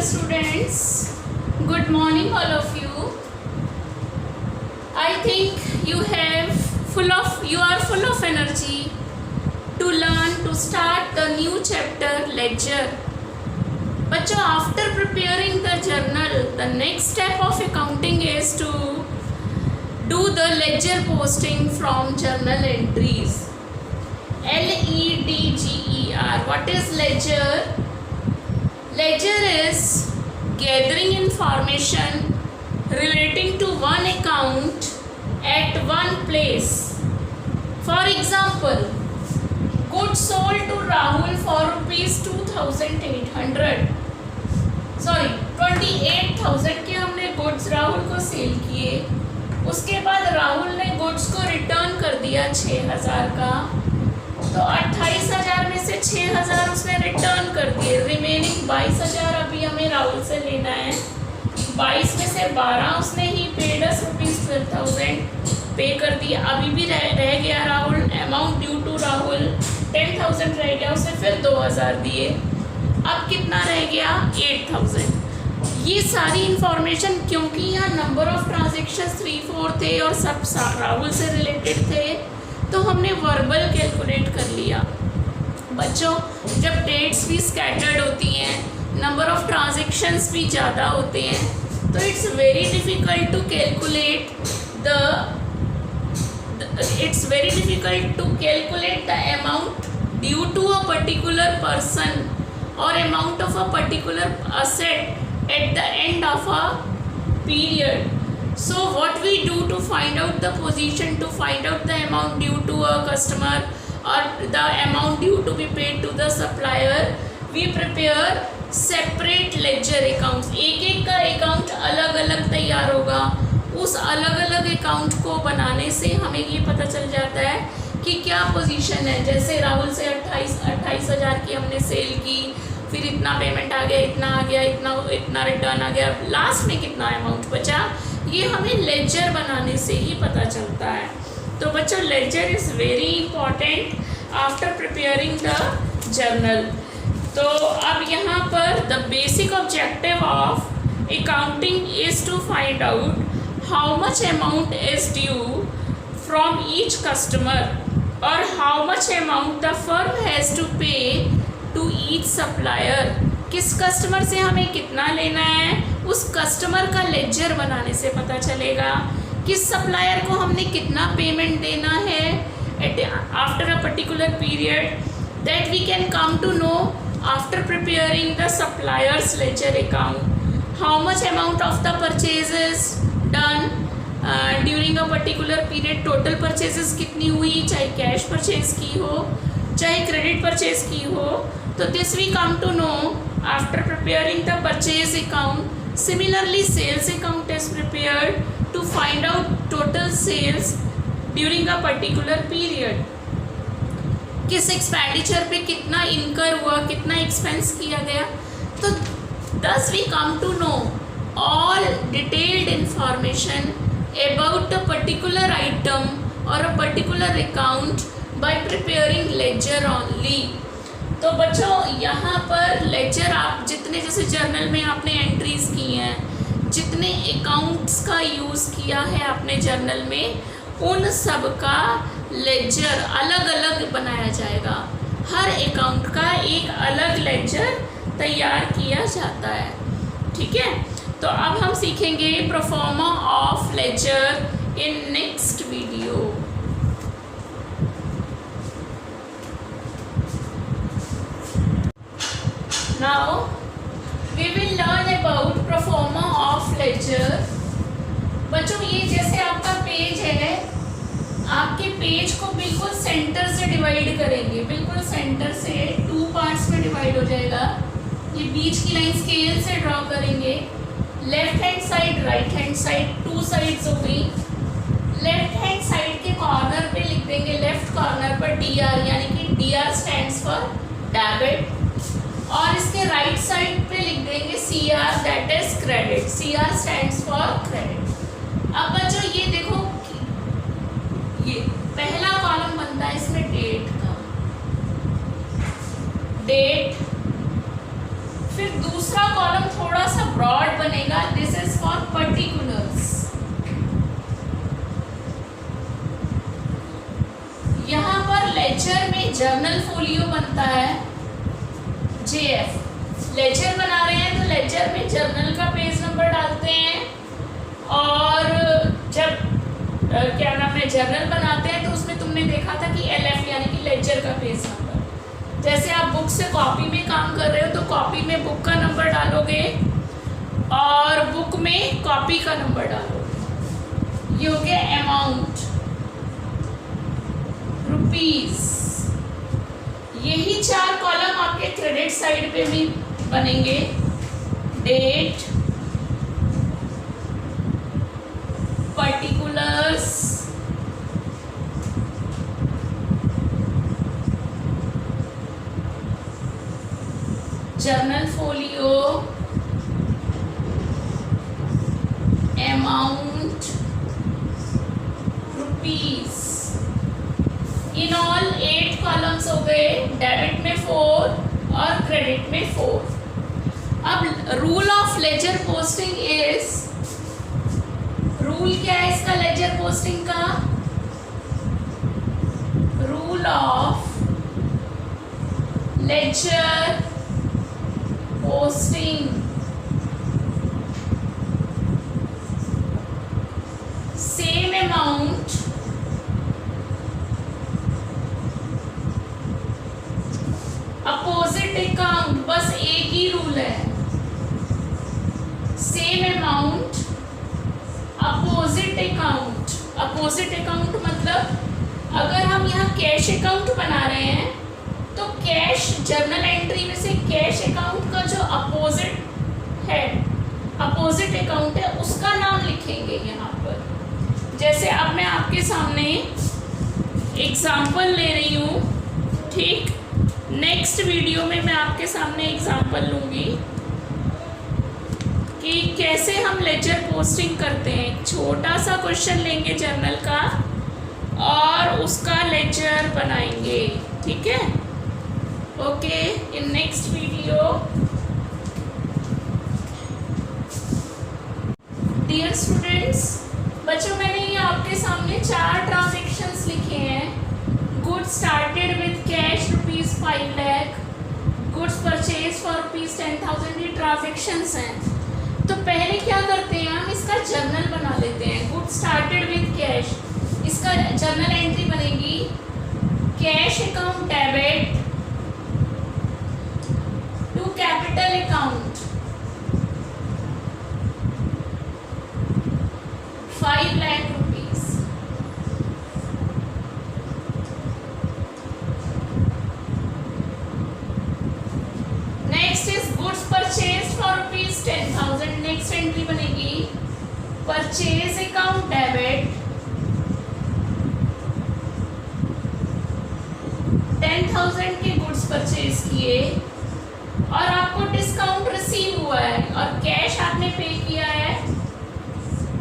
students, good morning all of you. I think you are full of energy to learn, to start the new chapter ledger. बच्चों, after preparing the journal, the next step of accounting is to do the ledger posting from journal entries. LEDGER. What is ledger? Ledger is gathering information relating to one account at one place. For example, goods sold to Rahul for rupees 2,800. Sorry, 28,000 के हमने goods Rahul को cell किए. उसके बाद राहुल ने goods को return कर दिया 6,000 का. तो 28,000 में से 6,000 उसने रिटर्न कर दिए. रिमेनिंग 22,000 अभी हमें राहुल से लेना है. 22 में से 12 उसने ही पेड अस रुपीज 12,000 पे कर दिया. अभी भी रह गया Rahul. Amount due to Rahul 10,000 रह गया. उसने फिर 2,000 दिए. अब कितना रह गया? 8,000. ये सारी इंफॉर्मेशन, क्योंकि यहाँ नंबर ऑफ ट्रांजेक्शन 3-4 थे और सब राहुल से रिलेटेड थे, तो हमने वर्बल कैलकुलेट कर लिया. बच्चों, जब डेट्स भी स्कैटर्ड होती हैं, नंबर ऑफ ट्रांजेक्शन्स भी ज़्यादा होते हैं, तो it's very difficult to calculate the amount due to a particular person और amount of a particular asset at the end of a period. So what we do to find out the position, to find out the amount due to a customer or the amount due to be paid to the supplier, we prepare separate ledger accounts. एक का account अलग अलग तैयार होगा. उस अलग अलग account को बनाने से हमें ये पता चल जाता है कि क्या पोजीशन है. जैसे राहुल से 28,000 की हमने सेल की, फिर इतना पेमेंट आ गया, इतना आ गया, इतना रिटर्न आ गया, लास्ट में कितना अमाउंट बचा, ये हमें लेजर बनाने से ही पता चलता है. तो बच्चों, ledger is very important after preparing the journal. तो अब यहाँ पर the basic objective of accounting is to find out how much amount is due from each customer और how much amount the firm has to pay to each supplier. किस customer से हमें कितना लेना है, उस कस्टमर का लेजर बनाने से पता चलेगा. किस सप्लायर को हमने कितना पेमेंट देना है after a particular period, that we can come to know after preparing the suppliers ledger account. How much amount of the purchases done during a particular period. Total purchases कितनी हुई, चाहे cash purchase की हो, चाहे credit purchase की हो. तो this we come to know after preparing the purchase account. Similarly sales account is prepared to find out total sales during a particular period. किस एक्सपेंडिचर पे कितना इनकर हुआ, कितना एक्सपेंस किया गया. तो thus we come to know all detailed information about the particular item और a particular account by preparing ledger only. तो बच्चों, यहाँ पर लेजर आप जितने, जैसे जर्नल में आपने एंट्रीज की हैं, जितने अकाउंट्स का यूज़ किया है आपने जर्नल में, उन सब का लेजर अलग अलग बनाया जाएगा. हर अकाउंट का एक अलग लेजर तैयार किया जाता है. ठीक है. तो अब हम सीखेंगे proforma of ledger in next video. Now we will learn about proforma of ledger. बच्चों, ये जैसे आपका पेज है, आपके पेज को बिल्कुल सेंटर से डिवाइड करेंगे. बिल्कुल सेंटर से 2 पार्ट्स में डिवाइड हो जाएगा. ये बीच की लाइन स्केल से ड्रॉ करेंगे. Left hand side, right hand side, 2 sides हो गई. लेफ्ट हैंड साइड के कॉर्नर पे लिख देंगे, लेफ्ट कॉर्नर पर DR, यानी कि DR स्टैंड्स फॉर डेबिट. और इसके राइट साइड पे लिख देंगे CR, that is credit. CR stands for credit. अब बच्चों, ये देखो, ये पहला कॉलम बनता है इसमें डेट का. डेट, फिर दूसरा कॉलम थोड़ा जर्नल फोलियो बनता है JF। लेजर बना रहे हैं तो लेजर में जर्नल का पेज नंबर डालते हैं, और जब क्या नाम है जर्नल बनाते हैं तो उसमें तुमने देखा था कि LF यानी कि लेजर का पेज नंबर। जैसे आप बुक से कॉपी में काम कर रहे हो तो कॉपी में बुक का नंबर डालोगे और बुक में कॉपी का नंबर डालोगे। ये हो गया अमाउंट, रुपीस। यही 4 कॉलम आपके क्रेडिट साइड पे भी बनेंगे। Date, particulars, journal folio, amount, rupees. In all 8 columns हो गए। डेबिट में 4 और क्रेडिट में 4। अब rule of ledger posting is, rule क्या है इसका लेजर पोस्टिंग का? Rule of ledger posting, same amount opposite account, बस एक ही रूल है, same amount opposite account. Opposite account मतलब अगर हम यहाँ कैश अकाउंट बना रहे हैं तो कैश जर्नल एंट्री में से कैश अकाउंट का जो अपोजिट है, अपोजिट अकाउंट है, उसका नाम लिखेंगे यहाँ पर। जैसे अब मैं आपके सामने एग्जाम्पल ले रही हूँ, ठीक। नेक्स्ट वीडियो में मैं आपके सामने एग्जाम्पल लूँगी कि कैसे हम लेजर पोस्टिंग करते हैं। छोटा सा क्वेश्चन लेंगे जर्नल का और उसका लेजर बनाएंगे, ठीक है। Okay, in next video. Dear students, बच्चों मैंने ये आपके सामने 4 ट्रांजेक्शन्स लिखे हैं। Goods started with cash ₹5 lakh, goods purchase for ₹10,000, ये ट्रांजेक्शन्स हैं। तो पहले क्या करते हैं, हम इसका जर्नल बना लेते हैं। गुड्स स्टार्टेड विद कैश, इसका जर्नल एंट्री बनेगी cash account debit to capital account ₹5 lakh. Next is goods purchase for ₹10,000, next entry बनेगी परचेज अकाउंट डेबिट 10,000 के गुड्स परचेज किए और आपको डिस्काउंट रिसीव हुआ है और कैश आपने पे किया है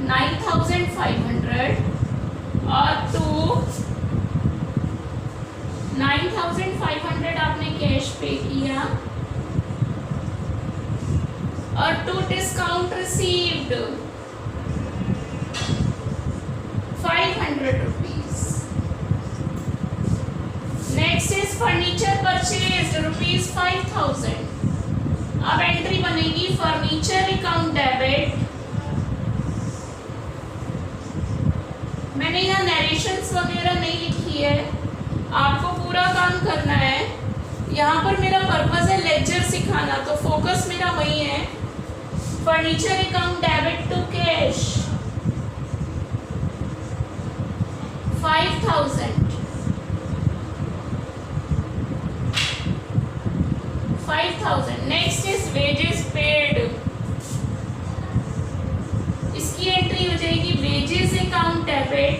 9,500 और 9,500 आपने कैश पे किया और to discount received 500 rupees. Next is furniture purchased ₹5,000। अब एंट्री बनेगी फर्नीचर अकाउंट डेबिट। मैंने यहाँ नरेशंस वगैरह नहीं लिखी है, आपको पूरा काम करना है। यहाँ पर मेरा पर्पस है लेजर सिखाना, तो फोकस मेरा वही है। Furniture account debit to cash 5,000, 5,000। Next is wages paid, इसकी एंट्री हो जाएगी wages account debit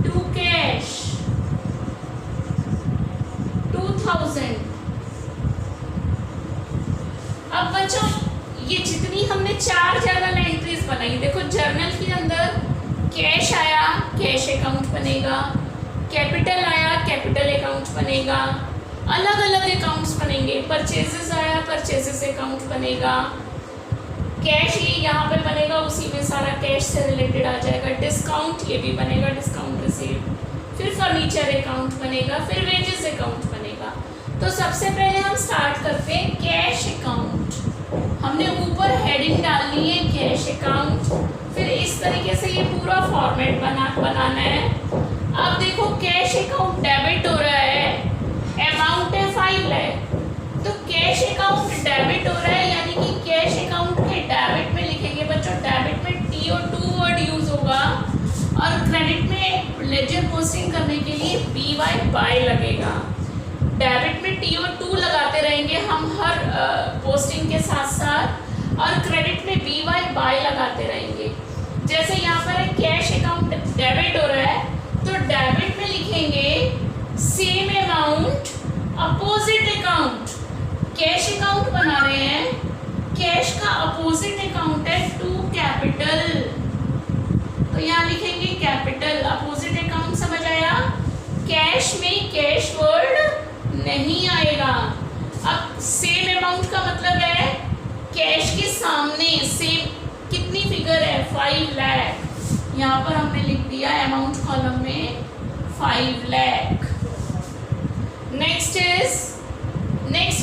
to cash 2,000। अब बच्चों ये जितनी हमने 4 जर्नल एंट्रीज बनाई, देखो जर्नल के अंदर कैश आया, कैश अकाउंट बनेगा, कैपिटल आया, कैपिटल अकाउंट बनेगा, अलग अलग अकाउंट्स बनेंगे। परचेजेस आया, परचेजेस अकाउंट बनेगा, कैश ही यहाँ पे बनेगा, उसी में सारा कैश से रिलेटेड आ जाएगा। डिस्काउंट ये भी बनेगा, डिस्काउंट रिसीव फिर फर्नीचर अकाउंट बनेगा, फिर वेजेस अकाउंट बनेगा। तो सबसे पहले हम स्टार्ट करते हैं कैश अकाउंट। हमने ऊपर हेडिंग डालनी है कैश अकाउंट, फिर इस तरीके से ये पूरा फॉर्मेट बनाना है। अब देखो कैश अकाउंट डेबिट हो रहा है, अमाउंट है 5 लाख, तो कैश अकाउंट डेबिट हो रहा है, यानी कि कैश अकाउंट के डेबिट में लिखेंगे बच्चों, डेबिट में TO2 वर्ड यूज होगा, और क्रेडिट में लेजर पोस्टिंग करने के लिए BY बाय लगेगा। डेबिट में TO2 लगाते रहेंगे हम हर पोस्टिंग के साथ साथ, और क्रेडिट में BY बाय लगाते रहेंगे। जैसे यहाँ पर है कैश अकाउंट डेबिट हो रहा है, तो डेबिट में लिखेंगे same amount opposite account. Cash account बना रहे हैं, कैश का अपोजिट अकाउंट है टू कैपिटल, तो यहाँ लिखेंगे कैपिटल। अपोजिट अकाउंट समझ आया? कैश में कैश वर्ड नहीं आएगा। अब सेम अमाउंट का मतलब है कैश के सामने सेम कितनी फिगर है, 5 लाख, यहाँ पर हमने लिख दिया अमाउंट कॉलम में 5 लाख। नेक्स्ट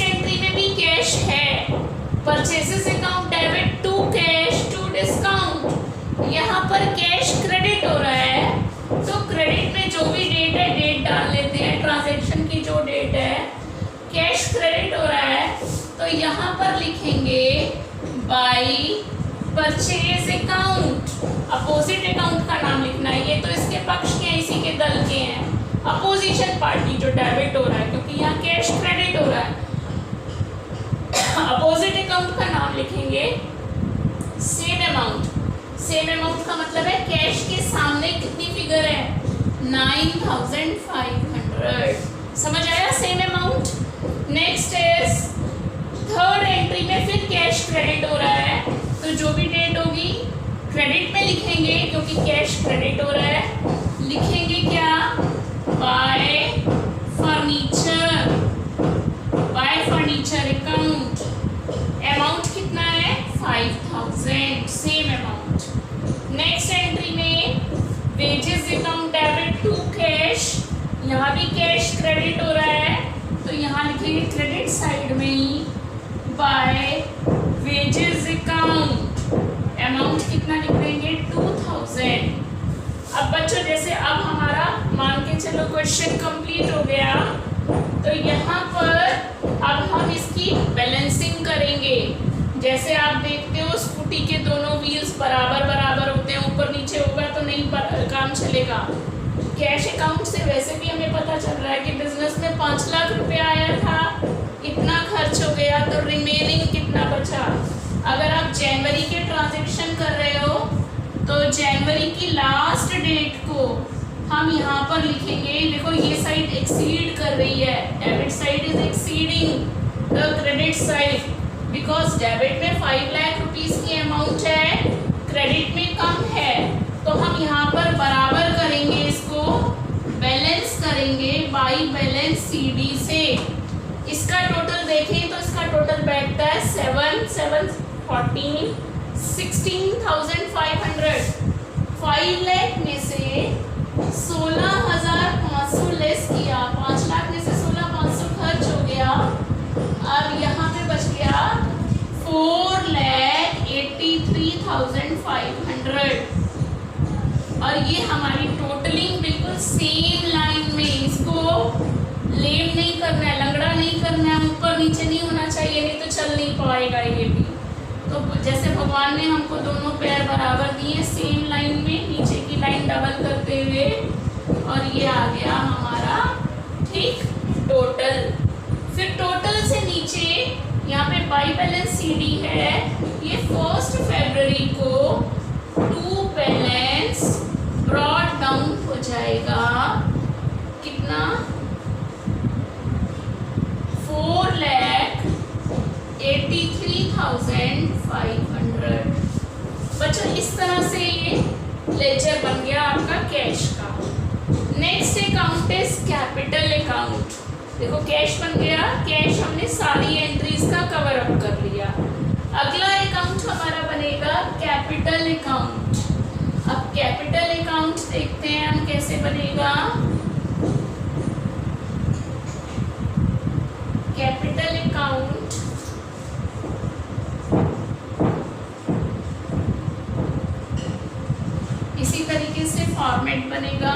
एंट्री में भी कैश है, purchases account debit to cash to discount. यहाँ पर कैश क्रेडिट हो रहा है, तो क्रेडिट में जो भी डेट है डेट डाल लेते हैं, ट्रांजैक्शन की जो डेट है। कैश क्रेडिट हो रहा है, तो यहाँ पर लिखेंगे by purchase account. Opposite account का नाम लिखना है, ये तो इसके पक्ष के, इसी के दल के हैं, अपोजिशन पार्टी जो डेबिट हो रहा है, क्योंकि यहाँ कैश क्रेडिट हो रहा है। अपोजिट अकाउंट का नाम लिखेंगे सेम अमाउंट। सेम अमाउंट का मतलब है कैश के सामने कितनी फिगर है, 9500। समझ आया same amount? Next is third entry में फिर कैश क्रेडिट हो रहा है, तो जो भी डेट होगी क्रेडिट में लिखेंगे, क्योंकि कैश क्रेडिट हो रहा है। लिखेंगे क्या, बाय फर्नीचर अकाउंट। अमाउंट कितना है, 5000, सेम अमाउंट। नेक्स्ट एंट्री में wages account debit to cash, यहाँ भी कैश क्रेडिट हो रहा है, तो यहाँ लिखेंगे क्रेडिट साइड में ही बाय वेजेस अकाउंट। अमाउंट कितना लिख देंगे, 2000। अब बच्चों जैसे अब हमारा मान के चलो क्वेश्चन कंप्लीट हो गया, तो यहाँ पर अब हम इसकी बैलेंसिंग करेंगे। जैसे आप देखते हो स्कूटी के दोनों व्हील्स बराबर बराबर होते हैं, ऊपर नीचे होगा तो नहीं काम चलेगा। कैश अकाउंट से वैसे भी हमें पता चल रहा है कि बिजनेस में 5 लाख रुपया आया था, इतना खर्च हो गया, तो रिमेनिंग कितना बचा। अगर आप जनवरी के ट्रांजैक्शन कर रहे हो, तो जनवरी की लास्ट डेट को हम यहाँ पर लिखेंगे। देखो ये साइड एक्सीड कर रही है, debit side is exceeding the credit side, because debit में 5 लाख रुपीस की अमाउंट है, क्रेडिट में कम है, तो हम यहाँ पर बराबर करेंगे, इसको बैलेंस करेंगे बाई बैलेंस CD से। इसका टोटल देखें तो इसका टोटल बैठता है 7 7 14 16,500। 5 लाख में से 16,500 लेस किया, 5 लाख में से 16,500 खर्च हो गया। अब यहाँ पे बच गया 4,83,500, और ये हमारी टोटलिंग बिल्कुल सेम लाइन में, इसको लेम नहीं करना है, लंगड़ा नहीं करना है, ऊपर नीचे नहीं होना चाहिए, नहीं तो चल नहीं पाएगा ये भी। तो जैसे भगवान ने हमको दोनों पैर बराबर दिए सेम लाइन में, नीचे की लाइन डबल करते हुए, और ये आ गया हमारा ठीक टोटल। फिर टोटल से नीचे यहाँ पे बाई बैलेंस CD है, ये 1 फरवरी को टू बैलेंस ब्रॉड डाउन हो जाएगा, कितना 4,83,500। बच्चों इस तरह से ये लेजर बन गया आपका कैश का। Next account is capital account. देखो कैश बन गया, कैश हमने सारी एंट्रीज का कवर अप कर लिया। अगला अकाउंट हमारा बनेगा कैपिटल अकाउंट। अब कैपिटल अकाउंट देखते हैं हम कैसे बनेगा। फॉर्मेट बनेगा।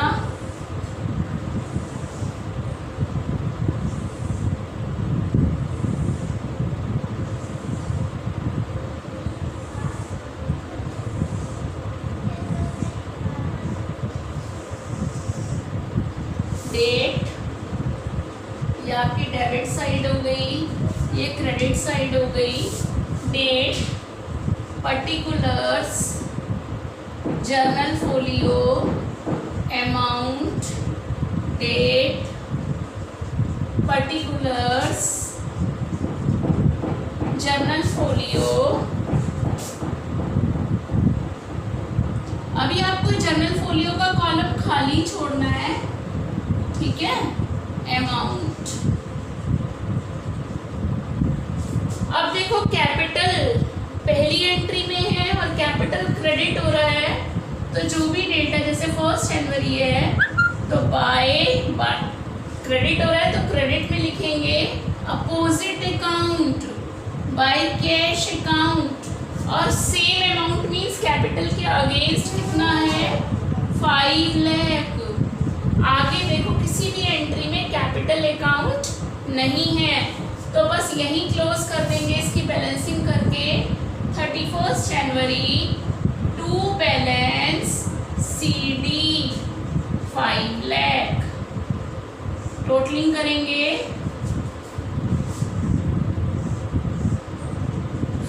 डेट, ये आपकी डेबिट साइड हो गई, ये क्रेडिट साइड हो गई। Date, particulars, journal folio, amount, date, particulars, journal folio. अभी आपको जर्नल फोलियो का कॉलम खाली छोड़ना है, ठीक है। अमाउंट, अब देखो कैपिटल पहली एंट्री में है और कैपिटल क्रेडिट हो रहा है, तो जो भी डेट है जैसे 1 जनवरी है तो बाय क्रेडिट हो रहा है तो क्रेडिट में लिखेंगे opposite account by cash account. और सेम अमाउंट मीन्स कैपिटल के अगेंस्ट कितना है 5 लाख। आगे देखो किसी भी एंट्री में कैपिटल अकाउंट नहीं है तो बस यही क्लोज कर देंगे इसकी बैलेंसिंग करके। 31 जनवरी to balance CD 5 lakh, totalling करेंगे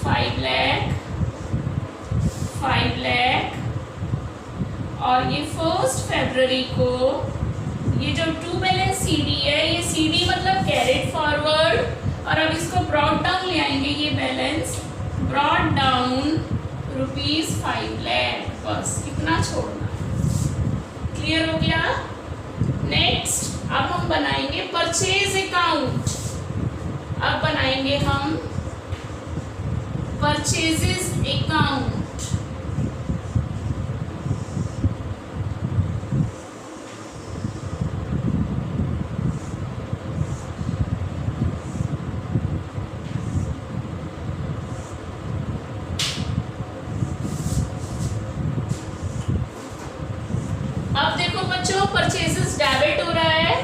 5 लाख 5 लाख। और ये 1 फरवरी को ये जो टू बैलेंस CD है, ये CD मतलब कैरिड फॉरवर्ड और अब इसको ब्रॉड डाउन ले आएंगे, ये बैलेंस ब्रॉड डाउन ₹5 लाख, बस इतना छोड़ना। क्लियर हो गया। नेक्स्ट अब हम बनाएंगे परचेज अकाउंट। अब बनाएंगे हम परचेजेस अकाउंट। अब देखो बच्चों परचेजेस डेबिट हो रहा है,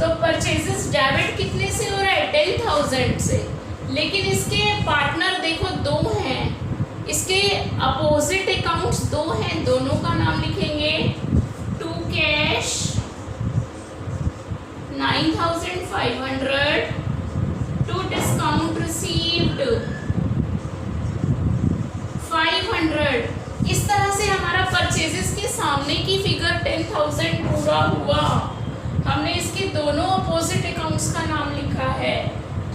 तो परचेजेस डेबिट कितने से हो रहा है 10,000 से, लेकिन इसके पार्टनर देखो 2 हैं, इसके अपोजिट अकाउंट्स 2 हैं, दोनों का नाम लिखेंगे। To cash 9,500, to discount received 500। इस तरह से हमारा परचेजेस के सामने की फिगर 10,000 पूरा हुआ। हमने इसके दोनों अपोजिट अकाउंट्स का नाम लिखा है,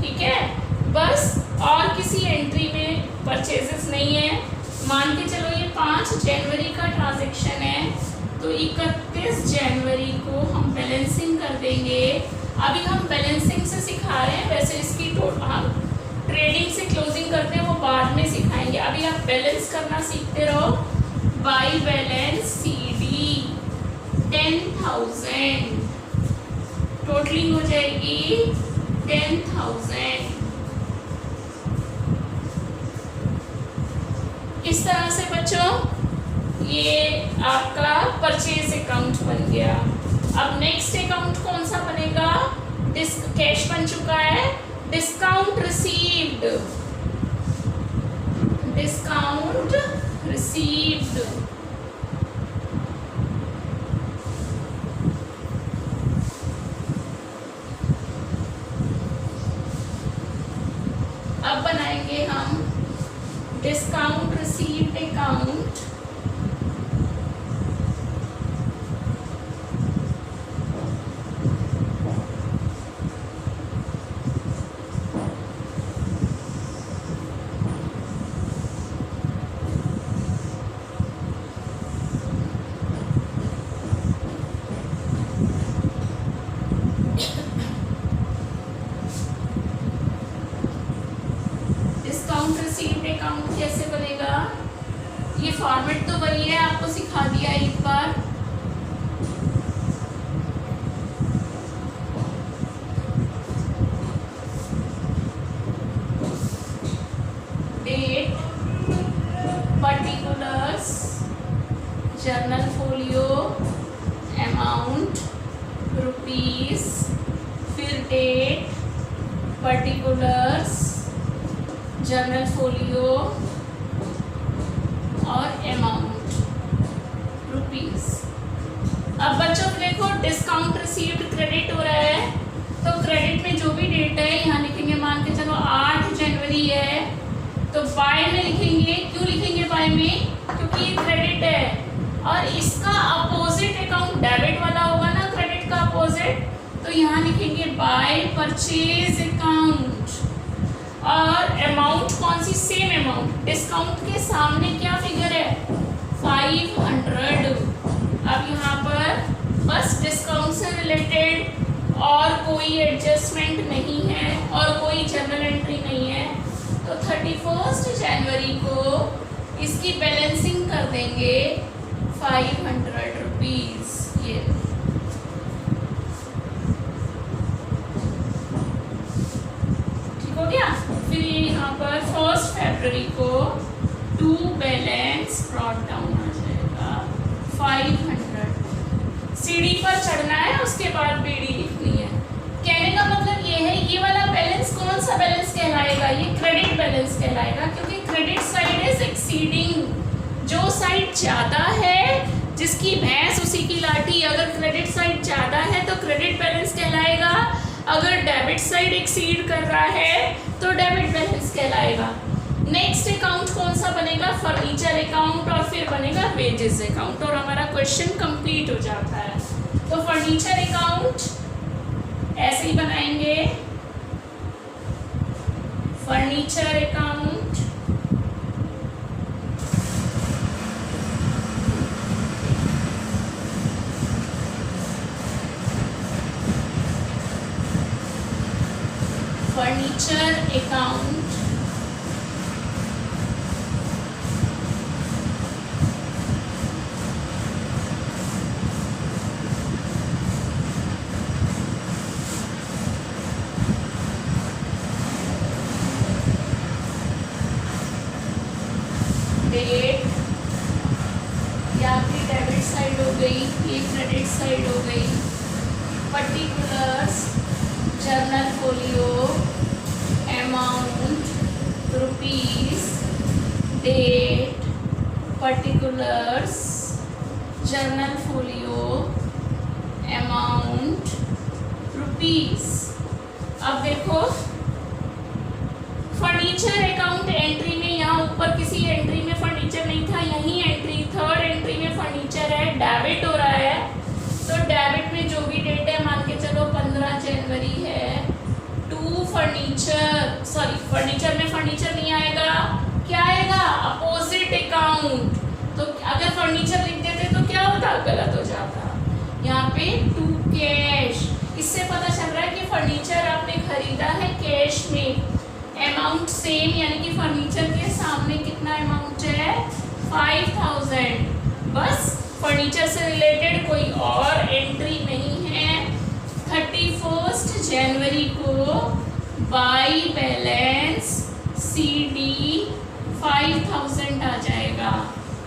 ठीक है। बस और किसी एंट्री में परचेजेस नहीं है। मान के चलो ये 5 जनवरी का ट्रांजैक्शन है तो 31 जनवरी को हम बैलेंसिंग कर देंगे। अभी हम बैलेंसिंग से सिखा रहे हैं, वैसे इसकी हम ट्रेडिंग से क्लोजिंग करते हैं वो बाद में सिखाएंगे। अभी आप बैलेंस करना सीखते रहो। बाय बैलेंस CD 10,000, टोटलिंग हो जाएगी 10,000। इस तरह से बच्चों ये आपका परचेज अकाउंट बन गया। अब नेक्स्ट अकाउंट कौन सा बनेगा, कैश बन चुका है, डिस्काउंट रिसीव्ड, डिस्काउंट रिसीव्ड। अब बनाएंगे हम discount received account. Discount received account कैसे बनेगा, ये फॉर्मेट तो वही है, आपको सिखा दिया एक बार। Date, particulars, journal folio amount rupees, फिर डेट, पर्टिकुलर्स, जर्नल फोलियो और अमाउंट रुपीस। अब बच्चों देखो डिस्काउंट रिसीव्ड क्रेडिट हो रहा है, तो क्रेडिट में जो भी डेट है यहाँ लिखेंगे, मान के चलो 8 जनवरी है तो बाय में लिखेंगे। क्यों लिखेंगे बाय में? क्योंकि ये क्रेडिट है और इसका अपोजिट अकाउंट डेबिट वाला होगा ना, क्रेडिट का अपोजिट, तो यहाँ लिखेंगे बाय परचेज अकाउंट। और अमाउंट कौन सी? Same amount. डिस्काउंट के सामने क्या फिगर है? 500। अब यहाँ पर बस डिस्काउंट से रिलेटेड और कोई एडजस्टमेंट नहीं है और कोई जर्नल एंट्री नहीं है, तो 31 जनवरी को इसकी बैलेंसिंग कर देंगे 500 रुपीज। ये ठीक हो गया। फिर यहाँ पर 1 फरवरी को टू बैलेंस ब्रॉट डाउन आ जाएगा 500। सीढ़ी पर चढ़ना है, उसके बाद बीडी लिखनी है। कहने का मतलब ये है, ये वाला बैलेंस कौन सा बैलेंस कहलाएगा? ये क्रेडिट बैलेंस कहलाएगा, क्योंकि क्रेडिट साइड इज एक्सीडिंग। जो साइड ज्यादा है, जिसकी भैंस उसी की लाठी। अगर क्रेडिट साइड ज्यादा है तो क्रेडिट बैलेंस कहलाएगा, अगर डेबिट साइड एक्सीड कर रहा है तो डेबिट बैलेंस कहलाएगा। नेक्स्ट अकाउंट कौन सा बनेगा? फर्नीचर अकाउंट, और फिर बनेगा वेजेस अकाउंट, और हमारा क्वेश्चन कंप्लीट हो जाता है। तो फर्नीचर अकाउंट ऐसे ही बनाएंगे, furniture account, furniture account, date, या आपकी डेबिट साइड हो गई, ये क्रेडिट साइड हो गई, particulars, journal folio amount rupees, date, particulars, journal folio amount rupees. अब देखो फर्नीचर अकाउंट एंट्री में, यहाँ ऊपर किसी एंट्री में फर्नीचर नहीं था, यही एंट्री, थर्ड एंट्री में फर्नीचर है, डेबिट हो रहा है, तो डेबिट में जो भी डेट है मान के चलो 15 जनवरी है, टू फर्नीचर, सॉरी फर्नीचर में फर्नीचर नहीं आएगा, क्या आएगा? Opposite account. तो अगर फर्नीचर लिख देते तो क्या होता? गलत हो जाता। यहाँ पे टू कैश, इससे पता चल रहा है कि फर्नीचर आपने खरीदा है कैश में। अमाउंट सेम, यानी कि फर्नीचर के सामने कितना अमाउंट है? 5000। बस फर्नीचर से रिलेटेड कोई और एंट्री नहीं है। 31 जनवरी को बाई बैलेंस CD 5000 आ जाएगा,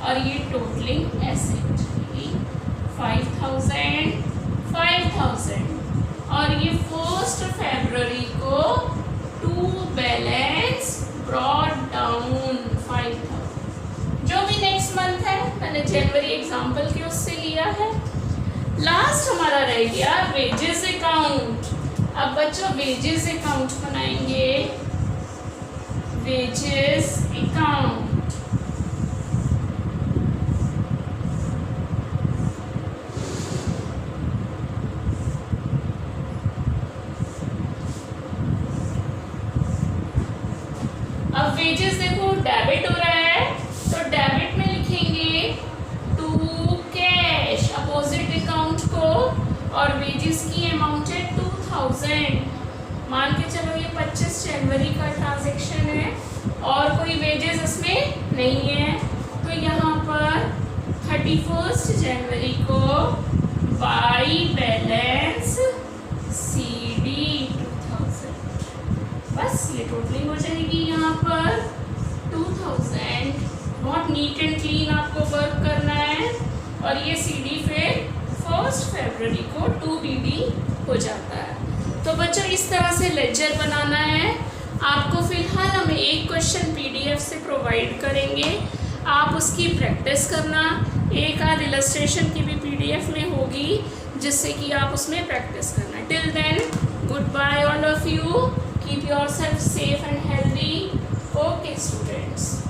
और ये टोटलिंग एसेट 5000 5000। और ये 1 फरवरी को टू बैलेंस ब्रॉट डाउन 5000। जो भी नेक्स्ट मंथ है, मैंने जनवरी एग्जाम्पल के उससे लिया है। लास्ट हमारा रह गया वेजेस अकाउंट। अब बच्चों वेजेस अकाउंट बनाएंगे, वेजेस अकाउंट। अब वेजेस देखो डेबिट हो रहा है, तो डेबिट में लिखेंगे टू कैश, अपोजिट अकाउंट को, और वेजेस की अमाउंट है 2000। मान के चलो ये 25 जनवरी का ट्रांजैक्शन है और कोई वेजेस इसमें नहीं है, तो यहाँ पर 31 जनवरी को बाई बैलेंस CD 2000। बस ये टोटलिंग हो जाएगी यहाँ पर 2000। बहुत नीट एंड क्लीन आपको वर्क करना है। और ये CD फिर 1 फरवरी को 2BD हो जाता है। तो बच्चों इस तरह से लेजर बनाना है। आपको फिलहाल हम एक क्वेश्चन PDF से प्रोवाइड करेंगे, आप उसकी प्रैक्टिस करना। एक आध इलस्ट्रेशन की भी PDF में होगी जिससे कि आप उसमें प्रैक्टिस करना। Till then good bye all of you, keep yourself safe and healthy. Okay students.